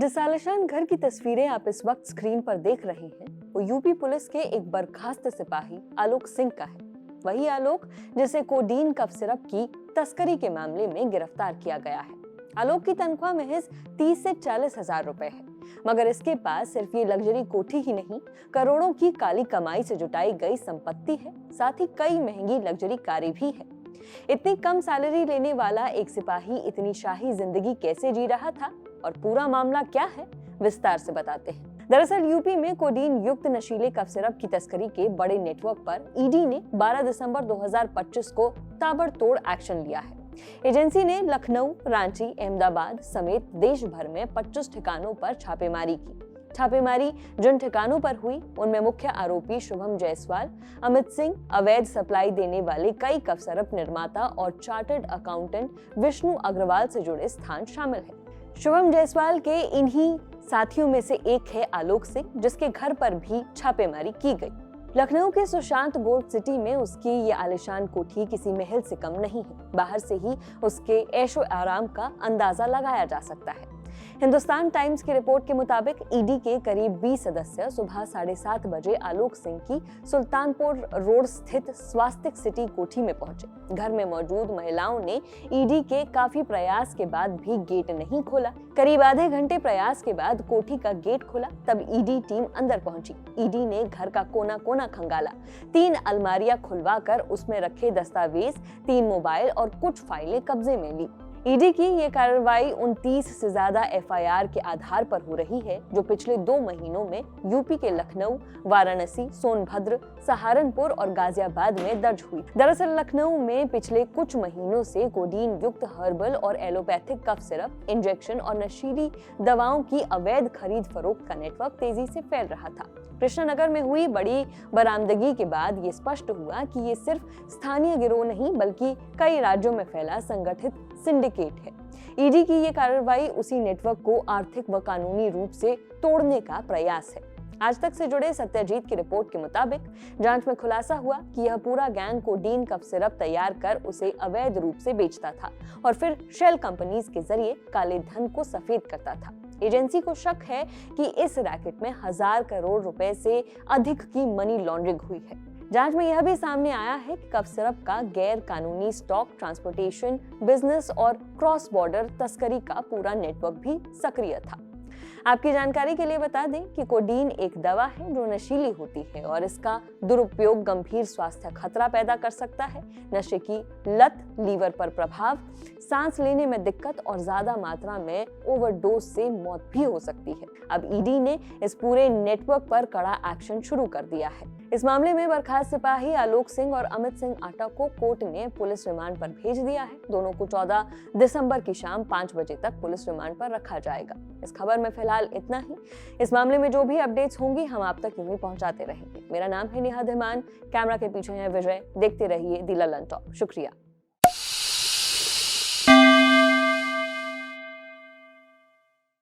जिस आलीशान घर की तस्वीरें आप इस वक्त स्क्रीन पर देख रहे हैं वो यूपी पुलिस के एक बर्खास्त सिपाही आलोक सिंह का है। वही आलोक जिसे कोडीन कफ सिरप की तस्करी के मामले में गिरफ्तार किया गया है। आलोक की तनख्वाह महज 30 से 40 हजार रुपए है, मगर इसके पास सिर्फ ये लग्जरी कोठी ही नहीं, करोड़ों की काली कमाई से जुटाई गई संपत्ति है। साथ ही कई महंगी लग्जरी कारें भी है। इतनी कम सैलरी लेने वाला एक सिपाही इतनी शाही जिंदगी कैसे जी रहा था और पूरा मामला क्या है, विस्तार से बताते हैं। दरअसल यूपी में कोडीन युक्त नशीले कफ सिरप की तस्करी के बड़े नेटवर्क पर ईडी ने 12 दिसंबर 2025 को ताबड़तोड़ एक्शन लिया है। एजेंसी ने लखनऊ, रांची, अहमदाबाद समेत देश भर में 25 ठिकानों पर छापेमारी की। छापेमारी जिन ठिकानों पर हुई उनमें मुख्य आरोपी शुभम जायसवाल, अमित सिंह, अवैध सप्लाई देने वाले कई कफ सिरप निर्माता और चार्टर्ड अकाउंटेंट विष्णु अग्रवाल से जुड़े स्थान शामिल है। शुभम जायसवाल के इन्हीं साथियों में से एक है आलोक सिंह, जिसके घर पर भी छापेमारी की गई। लखनऊ के सुशांत गोल्ड सिटी में उसकी ये आलीशान कोठी किसी महल से कम नहीं है। बाहर से ही उसके ऐशो आराम का अंदाजा लगाया जा सकता है। हिंदुस्तान टाइम्स की रिपोर्ट के मुताबिक ईडी के करीब 20 सदस्य सुबह 7:30 बजे आलोक सिंह की सुल्तानपुर रोड स्थित स्वास्तिक सिटी कोठी में पहुंचे। घर में मौजूद महिलाओं ने ईडी के काफी प्रयास के बाद भी गेट नहीं खोला। करीब आधे घंटे प्रयास के बाद कोठी का गेट खुला, तब ईडी टीम अंदर पहुंची। ईडी ने घर का कोना कोना खंगाला, 3 अलमारियां खुलवाकर उसमें रखे दस्तावेज, 3 मोबाइल और कुछ फाइलें कब्जे में ली। ईडी की ये कार्रवाई उन 30 से ज्यादा एफआईआर के आधार पर हो रही है जो पिछले 2 महीनों में यूपी के लखनऊ, वाराणसी, सोनभद्र, सहारनपुर और गाजियाबाद में दर्ज हुई। दरअसल लखनऊ में पिछले कुछ महीनों से कोडीन युक्त हर्बल और एलोपैथिक कफ सिरप, इंजेक्शन और नशीली दवाओं की अवैध खरीद फरोख्त का नेटवर्क तेजी से फैल रहा था। कृष्णनगर में हुई बड़ी बरामदगी के बाद ये स्पष्ट हुआ कि ये सिर्फ स्थानीय गिरोह नहीं बल्कि कई राज्यों में फैला संगठित सिंडिकेट है। ईडी की ये कार्रवाई उसी नेटवर्क को आर्थिक व कानूनी रूप से तोड़ने का प्रयास है। आज तक से जुड़े सत्यजीत की रिपोर्ट के मुताबिक जांच में खुलासा हुआ कि यह पूरा गैंग कोडीन कफ सिरप तैयार कर उसे अवैध रूप से बेचता था और फिर शेल कंपनीज के जरिए काले धन को सफेद करता था। एजेंसी को शक है कि इस रैकेट में 1000 करोड़ रुपए से अधिक की मनी लॉन्ड्रिंग हुई है। जांच में यह भी सामने आया है कि कफ सिरप का गैर कानूनी स्टॉक, ट्रांसपोर्टेशन, बिजनेस और क्रॉस बॉर्डर तस्करी का पूरा नेटवर्क भी सक्रिय था। आपकी जानकारी के लिए बता दें कि कोडीन एक दवा है जो नशीली होती है और इसका दुरुपयोग गंभीर स्वास्थ्य खतरा पैदा कर सकता है। नशे की लत, लीवर पर प्रभाव, सांस लेने में दिक्कत और ज्यादा मात्रा में ओवरडोज से मौत भी हो सकती है। अब ईडी ने इस पूरे नेटवर्क पर कड़ा एक्शन शुरू कर दिया है। इस मामले में बर्खास्त सिपाही आलोक सिंह और अमित सिंह आटा को कोर्ट ने पुलिस रिमांड पर भेज दिया है। दोनों को 14 दिसंबर की शाम 5 बजे तक पुलिस रिमांड पर रखा जाएगा। इस खबर में फिलहाल इतना ही। इस मामले में जो भी अपडेट्स होंगी हम आप तक यूं ही पहुंचाते रहेंगे। मेरा नाम है नेहा धीमान, कैमरा के पीछे है विजय। देखते रहिए दी ललन टॉप। शुक्रिया।